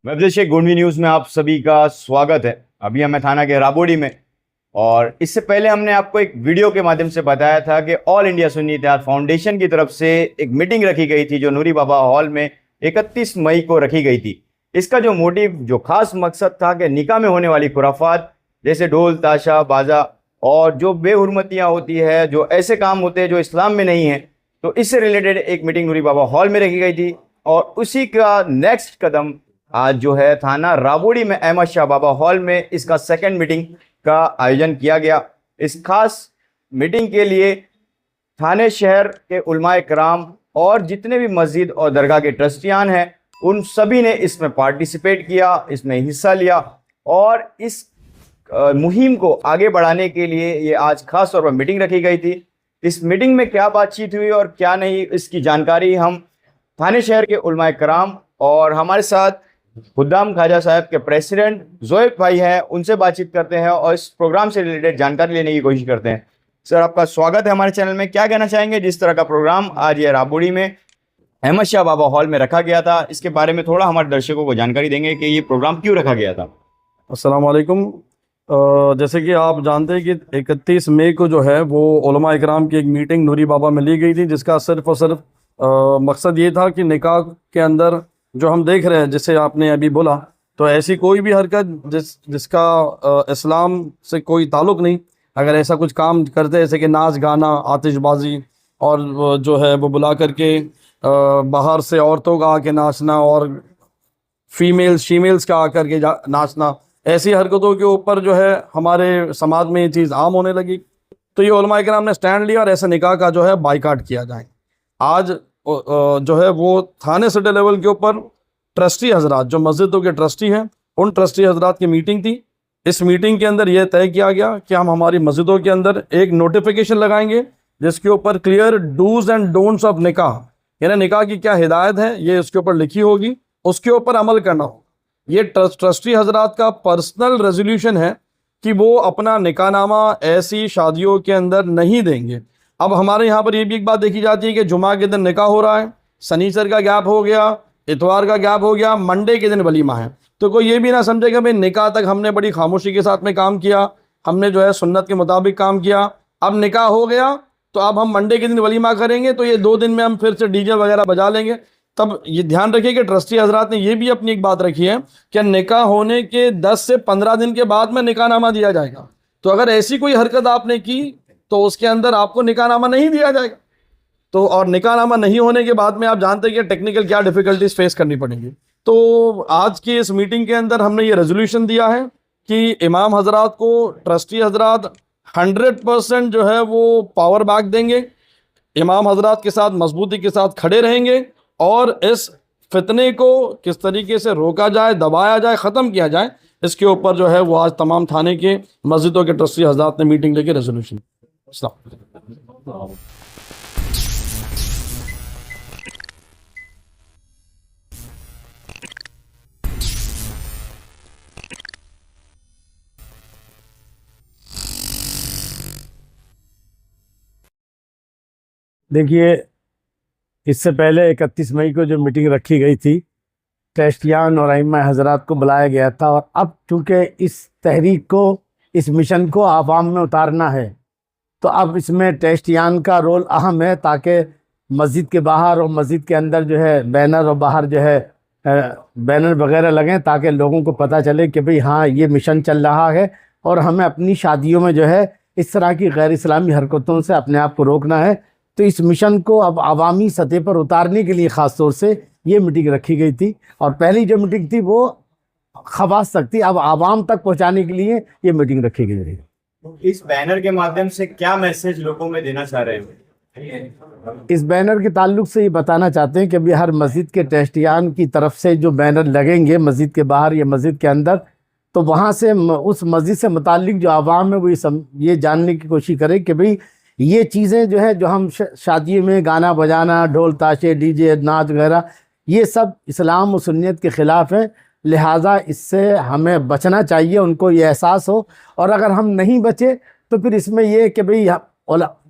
मैं शेख गोंडवी न्यूज़ में आप सभी का स्वागत है। अभी हमें थाना के राबोडी में, और इससे पहले हमने आपको एक वीडियो के माध्यम से बताया था कि ऑल इंडिया सुन्नी इत्तेहाद फाउंडेशन की तरफ से एक मीटिंग रखी गई थी जो नूरी बाबा हॉल में 31 मई को रखी गई थी। इसका जो मोटिव, जो खास मकसद था कि निकाह में होने वाली खुराफात जैसे ढोल ताशा बाजा और जो बेहुरमतियाँ होती है, जो ऐसे काम होते हैं जो इस्लाम में नहीं है, तो इससे रिलेटेड एक मीटिंग नूरी बाबा हॉल में रखी गई थी। और उसी का नेक्स्ट कदम आज जो है थाना राबोडी में अहमद शाह बाबा हॉल में इसका सेकंड मीटिंग का आयोजन किया गया। इस खास मीटिंग के लिए थाने शहर के उलमाए कराम और जितने भी मस्जिद और दरगाह के ट्रस्टियान हैं उन सभी ने इसमें पार्टिसिपेट किया, इसमें हिस्सा लिया। और इस मुहिम को आगे बढ़ाने के लिए ये आज खास तौर पर मीटिंग रखी गई थी। इस मीटिंग में क्या बातचीत हुई और क्या नहीं, इसकी जानकारी हम थाने शहर के उलमाए कराम और हमारे साथ खुद्दाम ख्वाजा साहब के प्रेसिडेंट जोएब भाई हैं, उनसे बातचीत करते हैं और इस प्रोग्राम से रिलेटेड जानकारी लेने की कोशिश करते हैं। सर, आपका स्वागत है हमारे चैनल में। क्या कहना चाहेंगे जिस तरह का प्रोग्राम आज ये राबोडी में अहमद शाह बाबा हॉल में रखा गया था, इसके बारे में थोड़ा हमारे दर्शकों को जानकारी देंगे कि ये प्रोग्राम क्यों रखा गया था। अस्सलाम वालेकुम। जैसे कि आप जानते हैं कि 31 मई को जो है वो उलमा इकराम की एक मीटिंग नूरी बाबा में ली गई थी, जिसका सिर्फ और सिर्फ मकसद ये था कि निकाह के अंदर जो हम देख रहे हैं, जैसे आपने अभी बोला, तो ऐसी कोई भी हरकत जिसका इस्लाम से कोई ताल्लुक़ नहीं, अगर ऐसा कुछ काम करते जैसे कि नाच गाना, आतिशबाजी और जो है वो बुला करके बाहर से औरतों का आके नाचना और फीमेल्स का आकर के नाचना, ऐसी हरकतों के ऊपर जो है हमारे समाज में ये चीज़ आम होने लगी। तो ये उलमा इकराम ने स्टैंड लिया और ऐसे निकाह का जो है बाइकाट किया जाए। आज जो है वो थाने सिटी लेवल के ऊपर ट्रस्टी हजरात, जो मस्जिदों के ट्रस्टी हैं, उन ट्रस्टी हजरात की मीटिंग थी। इस मीटिंग के अंदर यह तय किया गया कि हम हमारी मस्जिदों के अंदर एक नोटिफिकेशन लगाएंगे जिसके ऊपर clear dos and don'ts of निकाह, यानी निकाह की क्या हिदायत है ये उसके ऊपर लिखी होगी, उसके ऊपर अमल करना हो। ये ट्रस्टी हजरात का पर्सनल रेजोल्यूशन है कि वो अपना निकाहनामा ऐसी शादियों के अंदर नहीं देंगे। अब हमारे यहाँ पर ये भी एक बात देखी जाती है कि जुमा के दिन निकाह हो रहा है, शनिचर का गैप हो गया, इतवार का गैप हो गया, मंडे के दिन वलीमा है। तो कोई ये भी ना समझे कि भाई निकाह तक हमने बड़ी खामोशी के साथ में काम किया, हमने जो है सुन्नत के मुताबिक काम किया, अब निकाह हो गया तो अब हम मंडे के दिन वलीमा करेंगे, तो ये 2 दिन में हम फिर से डीजे वगैरह बजा लेंगे। तब ये ध्यान रखिए कि ट्रस्टी हजरात ने ये भी अपनी एक बात रखी है कि निकाह होने के 10 से 15 दिन के बाद में निकाहनामा दिया जाएगा। तो अगर ऐसी कोई हरकत आपने की तो उसके अंदर आपको निकाहनामा नहीं दिया जाएगा। तो और निकाहनामा नहीं होने के बाद में आप जानते हैं कि टेक्निकल क्या डिफ़िकल्टीज फेस करनी पड़ेंगी। तो आज की इस मीटिंग के अंदर हमने ये रेजोल्यूशन दिया है कि इमाम हजरात को ट्रस्टी हजरात 100% जो है वो पावर बैक देंगे, इमाम हजरात के साथ मजबूती के साथ खड़े रहेंगे और इस फितने को किस तरीके से रोका जाए, दबाया जाए, ख़त्म किया जाए, इसके ऊपर जो है वो आज तमाम थाने के मस्जिदों के ट्रस्टी हजरात ने मीटिंग लेके रेजोल्यूशन। देखिए, इससे पहले 31 मई को जो मीटिंग रखी गई थी, ट्रस्टियान और अइम्मा हजरात को बुलाया गया था। और अब चूँकि इस तहरीक को, इस मिशन को आवाम में उतारना है, तो अब इसमें ट्रस्टियान का रोल अहम है, ताकि मस्जिद के बाहर और मस्जिद के अंदर जो है बैनर और बाहर जो है बैनर वगैरह लगें, ताकि लोगों को पता चले कि भाई हाँ, ये मिशन चल रहा है और हमें अपनी शादियों में जो है इस तरह की गैर इस्लामी हरकतों से अपने आप को रोकना है। तो इस मिशन को अब आवामी सतह पर उतारने के लिए ख़ास तौर से ये मीटिंग रखी गई थी। और पहली जो मीटिंग थी वो खवास तक थी, अब आवाम तक पहुंचाने के लिए ये मीटिंग रखी गई थी। इस बैनर के माध्यम से क्या मैसेज लोगों में देना चाह रहे हैं? इस बैनर के ताल्लुक से ये बताना चाहते हैं कि अभी हर मस्जिद के ट्रस्टियान की तरफ से जो बैनर लगेंगे मस्जिद के बाहर या मस्जिद के अंदर, तो वहाँ से उस मस्जिद से मुताल्लिक जो आवाम है वो ये जानने की कोशिश करें कि भाई ये चीज़ें जो है, जो हम शादी में गाना बजाना, ढोल ताशे, डीजे, नाच वगैरह, ये सब इस्लाम और सुन्नियत के ख़िलाफ़ है। लिहाजा इससे हमें बचना चाहिए, उनको ये एहसास हो। और अगर हम नहीं बचे तो फिर इसमें ये कि भाई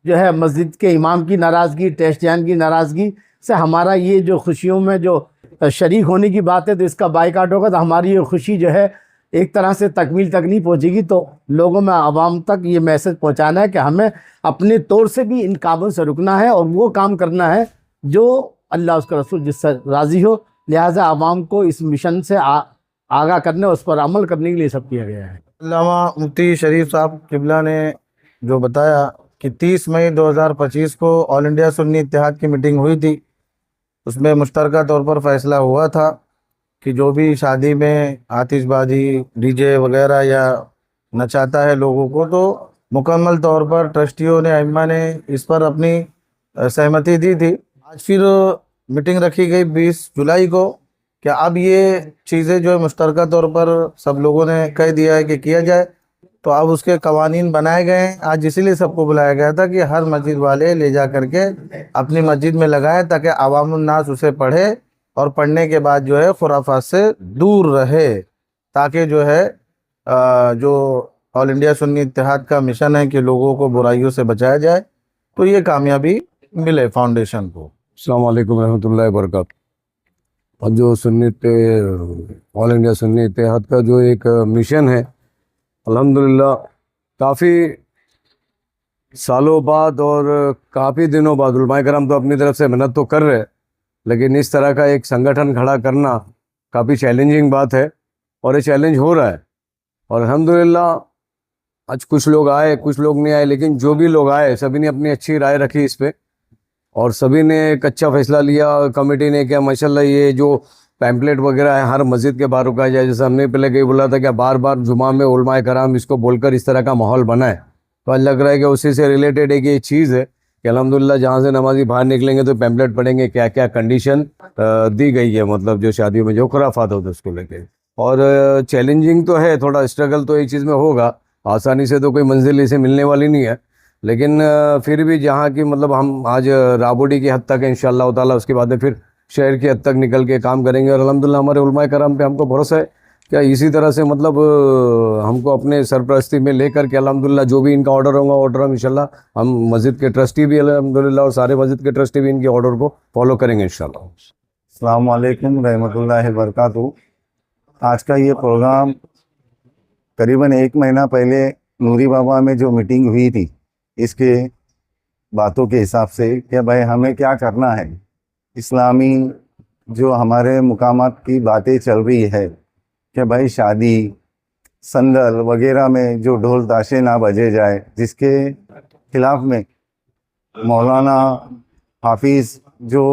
जो है मस्जिद के इमाम की नाराज़गी, ट्रस्टियान की नाराज़गी से हमारा ये जो खुशियों में जो शरीक होने की बात है, तो इसका बाइकाट होगा तो हमारी ये खुशी जो है एक तरह से तकमील तक नहीं पहुंचेगी। तो लोगों में, आवाम तक ये मैसेज पहुंचाना है कि हमें अपने तौर से भी इन कामों से रुकना है और वो काम करना है जो अल्लाह उसका रसूल जिससे राज़ी हो। लिहाजा आवाम को इस मिशन से आगाह करने, उस पर अमल करने के लिए सब किया गया है। अल्लामा मुफ्ती शरीफ साहब किबला ने जो बताया कि 30 मई 2025 को ऑल इंडिया सुन्नी इत्तेहाद की मीटिंग हुई थी, उसमें मुश्तरका तौर पर फैसला हुआ था कि जो भी शादी में आतिशबाजी, डीजे वगैरह या नचाता है लोगों को, तो मुकम्मल तौर पर ट्रस्टियों ने, अइम्मा ने इस पर अपनी सहमति दी थी। आज फिर मीटिंग रखी गई 20 जुलाई को। क्या अब ये चीज़ें जो है मुश्तरका तौर पर सब लोगों ने कह दिया है कि किया जाए, तो अब उसके कवानीन बनाए गए हैं। आज इसीलिए सबको बुलाया गया था कि हर मस्जिद वाले ले जा करके अपनी मस्जिद में लगाएं, ताकि अवामुन्नास उसे पढ़े और पढ़ने के बाद जो है खुराफात से दूर रहे, ताकि जो है जो ऑल इंडिया सुन्नी इत्तेहाद का मिशन है कि लोगों को बुराइयों से बचाया जाए, तो ये कामयाबी मिले फाउंडेशन को। अस्सलाम वालेकुम रहमतुल्लाहि व बरकातहू। और जो ऑल इंडिया सुन्नी इत्तेहाद का जो एक मिशन है, अल्हम्दुलिल्लाह काफ़ी सालों बाद और काफ़ी दिनों बाद उलमाए कराम तो अपनी तरफ से मेहनत तो कर रहे, लेकिन इस तरह का एक संगठन खड़ा करना काफ़ी चैलेंजिंग बात है और ये चैलेंज हो रहा है। और अल्हम्दुलिल्लाह आज कुछ लोग आए, कुछ लोग नहीं आए, लेकिन जो भी लोग आए सभी ने अपनी अच्छी राय रखी इस पे और सभी ने एक अच्छा फैसला लिया। कमेटी ने क्या माशाल्लाह ये जो पैम्पलेट वगैरह है हर मस्जिद के बाहर रुका जाए, जैसे हमने पहले कहीं बोला था कि बार बार जुमा में उलमाए कराम इसको बोलकर इस तरह का माहौल बनाए, तो आज लग रहा है कि उसी से रिलेटेड एक ये चीज़ है कि अल्हम्दुलिल्लाह जहाँ से नमाजी बाहर निकलेंगे तो पैम्पलेट पढ़ेंगे क्या क्या कंडीशन दी गई है, मतलब जो शादियों में जो खुराफात होते उसको लेके। और चैलेंजिंग तो है, थोड़ा स्ट्रगल तो एक चीज़ में होगा, आसानी से तो कोई मंजिल इसे मिलने वाली नहीं है, लेकिन फिर भी जहाँ की मतलब हम आज राबोडी की हद तक है इंशाअल्लाह ताला, उसके बाद में फिर शहर की हद तक निकल के काम करेंगे। और अल्हम्दुलिल्लाह हमारे उलमाए कराम पे हमको भरोसा है क्या इसी तरह से मतलब हमको अपने सरपरस्ती में लेकर के अल्हम्दुलिल्लाह जो भी इनका ऑर्डर होगा ऑर्डर हम इंशाल्लाह हम मस्जिद के ट्रस्टी भी अल्हम्दुलिल्लाह और सारे मस्जिद के ट्रस्टी भी इनके ऑर्डर को फॉलो करेंगे इंशाल्लाह। अस्सलाम वालेकुम रहमतुल्लाहि व बरकातहू। आज का ये प्रोग्राम करीबन 1 महीना पहले नूरी बाबा में जो मीटिंग हुई थी, इसके बातों के हिसाब से कि भाई हमें क्या करना है, इस्लामी जो हमारे मुकामात की बातें चल रही है कि भाई शादी संदल वगैरह में जो ढोल ताशे ना बजे जाए, जिसके खिलाफ में मौलाना हाफिज़ जो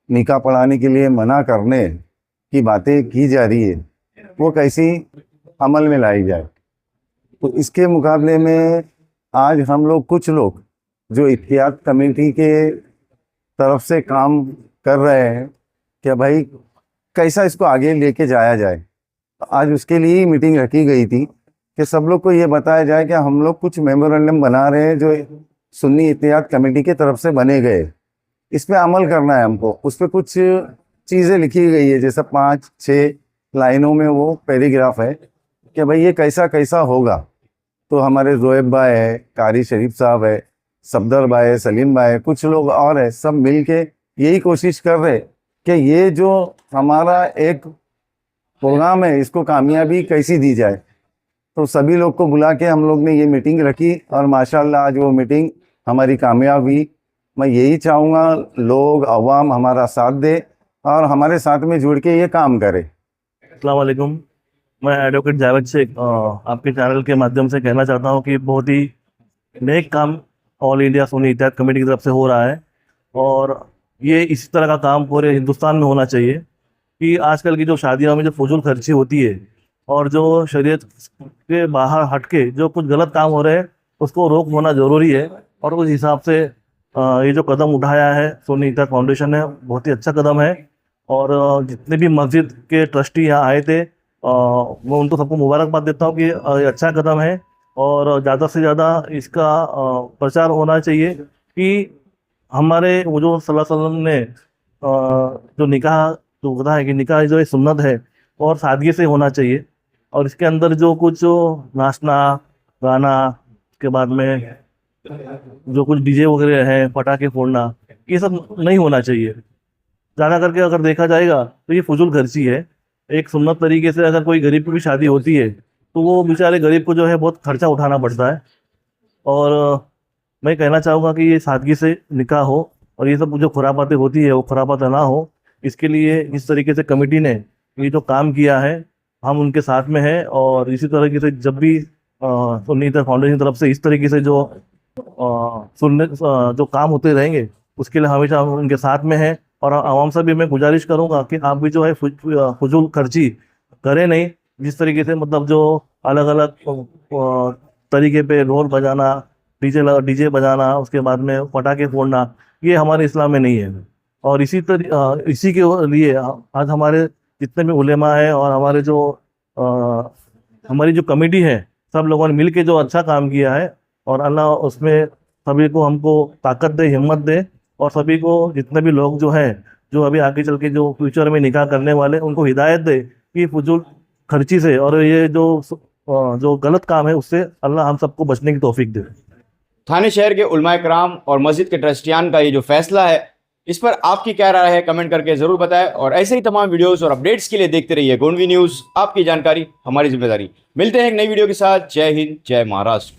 निकाह पढ़ाने के लिए मना करने की बातें की जा रही है, वो कैसी अमल में लाई जाए। तो इसके मुकाबले में आज हम लोग कुछ लोग जो इत्तेहाद कमेटी के तरफ से काम कर रहे हैं कि भाई कैसा इसको आगे लेके जाया जाए। आज उसके लिए ही मीटिंग रखी गई थी कि सब लोग को ये बताया जाए कि हम लोग कुछ मेमोरेंडम बना रहे हैं जो सुन्नी इत्तेहाद कमेटी की तरफ से बने गए, इस पर अमल करना है हमको। उस पर कुछ चीज़ें लिखी गई है, जैसे 5-6 लाइनों में वो पैराग्राफ है कि भाई ये कैसा कैसा होगा। तो हमारे जोएब भाई है, कारी शरीफ साहब है, सफदर भाई है, सलीम भाई है, कुछ लोग और है, सब मिल के यही कोशिश कर रहे कि ये जो हमारा एक प्रोग्राम है इसको कामयाबी कैसी दी जाए। तो सभी लोग को बुला के हम लोग ने ये मीटिंग रखी और माशाल्लाह आज वो मीटिंग हमारी कामयाब हुई। मैं यही चाहूँगा लोग अवाम हमारा साथ दे और हमारे साथ में जुड़ के ये काम करे। अस्सलाम वालेकुम, मैं एडवोकेट जावेद शेख आपके चैनल के माध्यम से कहना चाहता हूँ कि बहुत ही नेक काम ऑल इंडिया सुन्नी इत्तेहाद कमेटी की तरफ से हो रहा है और ये इसी तरह का काम पूरे हिंदुस्तान में होना चाहिए कि आजकल की जो शादियों में जो फजूल खर्ची होती है और जो शरीयत के बाहर हटके जो कुछ गलत काम हो रहे हैं उसको रोक होना ज़रूरी है। और उस हिसाब से ये जो कदम उठाया है सुन्नी इत्तेहाद फाउंडेशन ने, बहुत ही अच्छा कदम है। और जितने भी मस्जिद के ट्रस्टी यहाँ आए थे मैं उनको सबको मुबारकबाद देता हूँ कि ये अच्छा कदम है और ज़्यादा से ज़्यादा इसका प्रचार होना चाहिए कि हमारे वो जो सल्लल्लाहु अलैहि वसल्लम ने जो निकाह जो होता है कि निकाह जो एक सुन्नत है और सादगी से होना चाहिए और इसके अंदर जो कुछ नाचना गाना के बाद में जो कुछ डीजे वगैरह है, पटाखे फोड़ना, ये सब नहीं होना चाहिए। ज़्यादा करके अगर देखा जाएगा तो ये फजूल खर्ची है। एक सुन्नत तरीके से अगर कोई गरीब की भी शादी होती है तो वो बेचारे गरीब को जो है बहुत खर्चा उठाना पड़ता है। और मैं कहना चाहूँगा कि ये सादगी से निकाह हो और ये सब जो खुरापातें होती है वो खुरापातें ना हो। इसके लिए इस तरीके से कमेटी ने ये जो काम किया है हम उनके साथ में हैं। और इसी तरीके से जब भी सुन्नी इत्तेहाद फाउंडेशन की तरफ से इस तरीके से जो जो काम होते रहेंगे उसके लिए हमेशा हम उनके साथ में हैं। और आवाम से भी मैं गुजारिश करूंगा कि आप भी जो है फजूल खर्ची करें नहीं। जिस तरीके से मतलब जो अलग अलग तरीके पे ढोल बजाना, डीजे बजाना, उसके बाद में पटाखे फोड़ना, ये हमारे इस्लाम में नहीं है। और इसी के लिए आज हमारे जितने भी उलेमा है और हमारे जो हमारी जो कमेटी है सब लोगों ने मिल के जो अच्छा काम किया है। और अल्लाह उसमें सभी को हमको ताकत दे, हिम्मत दे। और सभी को जितने भी लोग जो हैं जो अभी आगे चल के जो फ्यूचर में निकाह करने वाले उनको हिदायत दे कि फजूल खर्ची से और ये जो गलत काम है उससे अल्लाह हम सबको बचने की तौफीक दे। थाने शहर के उलमाए कराम और मस्जिद के ट्रस्टियान का ये जो फैसला है इस पर आपकी क्या राय है कमेंट करके जरूर बताएं। और ऐसे ही तमाम वीडियोस और अपडेट्स के लिए देखते रहिए गोंडवी न्यूज़। आपकी जानकारी हमारी जिम्मेदारी। मिलते हैं एक नई वीडियो के साथ। जय हिंद, जय महाराष्ट्र।